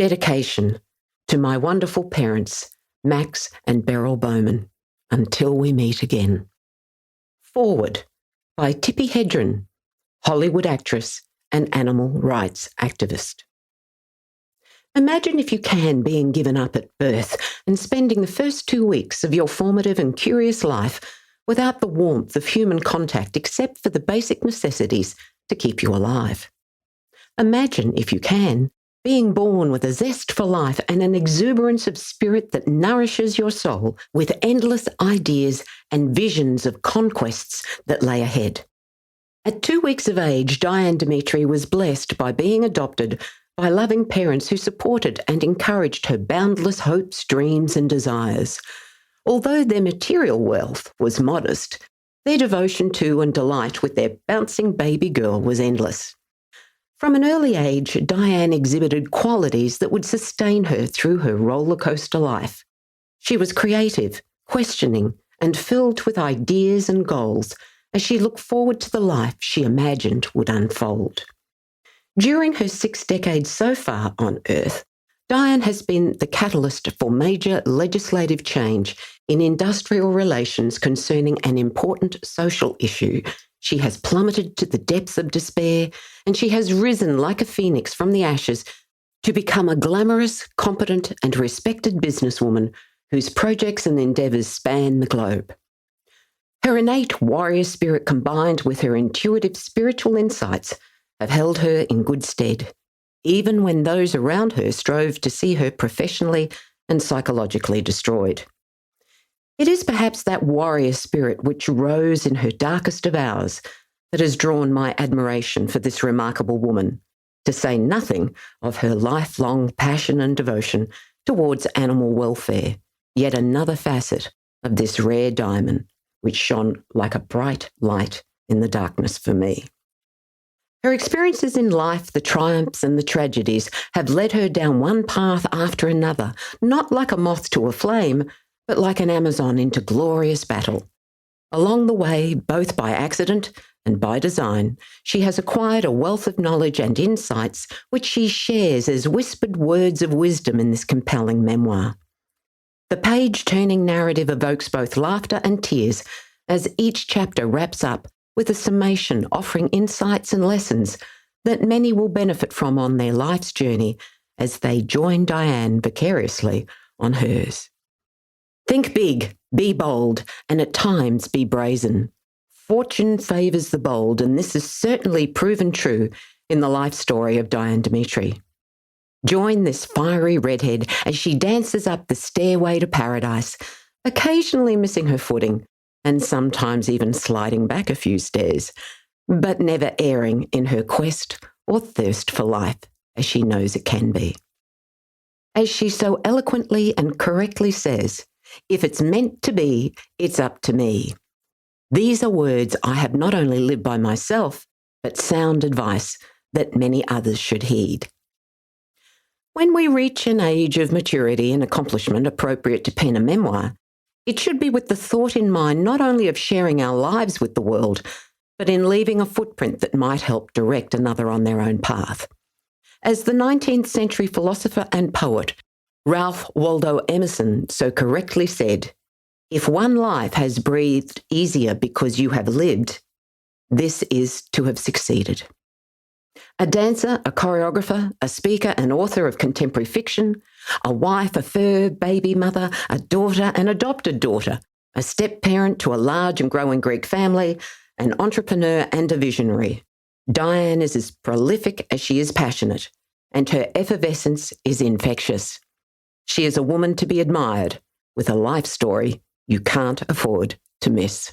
Dedication to my wonderful parents, Max and Beryl Bowman, until we meet again. Forward by Tippi Hedren, Hollywood actress and animal rights activist. Imagine, if you can, being given up at birth and spending the first 2 weeks of your formative and curious life without the warmth of human contact except for the basic necessities to keep you alive. Imagine, if you can, being born with a zest for life and an exuberance of spirit that nourishes your soul with endless ideas and visions of conquests that lay ahead. At 2 weeks of age, Diane Demetre was blessed by being adopted by loving parents who supported and encouraged her boundless hopes, dreams, and desires. Although their material wealth was modest, their devotion to and delight with their bouncing baby girl was endless. From an early age, Diane exhibited qualities that would sustain her through her roller coaster life. She was creative, questioning, and filled with ideas and goals as she looked forward to the life she imagined would unfold. During her 6 decades so far on Earth, Diane has been the catalyst for major legislative change in industrial relations concerning an important social issue. She has plummeted to the depths of despair, and she has risen like a phoenix from the ashes to become a glamorous, competent, and respected businesswoman whose projects and endeavours span the globe. Her innate warrior spirit combined with her intuitive spiritual insights have held her in good stead, even when those around her strove to see her professionally and psychologically destroyed. It is perhaps that warrior spirit which rose in her darkest of hours that has drawn my admiration for this remarkable woman, to say nothing of her lifelong passion and devotion towards animal welfare, yet another facet of this rare diamond which shone like a bright light in the darkness for me. Her experiences in life, the triumphs and the tragedies, have led her down one path after another, not like a moth to a flame, but like an Amazon into glorious battle. Along the way, both by accident and by design, she has acquired a wealth of knowledge and insights which she shares as whispered words of wisdom in this compelling memoir. The page-turning narrative evokes both laughter and tears as each chapter wraps up with a summation offering insights and lessons that many will benefit from on their life's journey as they join Diane vicariously on hers. Think big, be bold, and at times be brazen. Fortune favours the bold, and this is certainly proven true in the life story of Diane Demetre. Join this fiery redhead as she dances up the stairway to paradise, occasionally missing her footing, and sometimes even sliding back a few stairs, but never erring in her quest or thirst for life, as she knows it can be. As she so eloquently and correctly says, "If it's meant to be, it's up to me." These are words I have not only lived by myself, but sound advice that many others should heed. When we reach an age of maturity and accomplishment appropriate to pen a memoir, it should be with the thought in mind not only of sharing our lives with the world, but in leaving a footprint that might help direct another on their own path. As the 19th century philosopher and poet Ralph Waldo Emerson so correctly said, "If one life has breathed easier because you have lived, this is to have succeeded." A dancer, a choreographer, a speaker and author of contemporary fiction, a wife, a fur baby mother, a daughter, an adopted daughter, a step-parent to a large and growing Greek family, an entrepreneur and a visionary. Diane is as prolific as she is passionate, and her effervescence is infectious. She is a woman to be admired, with a life story you can't afford to miss.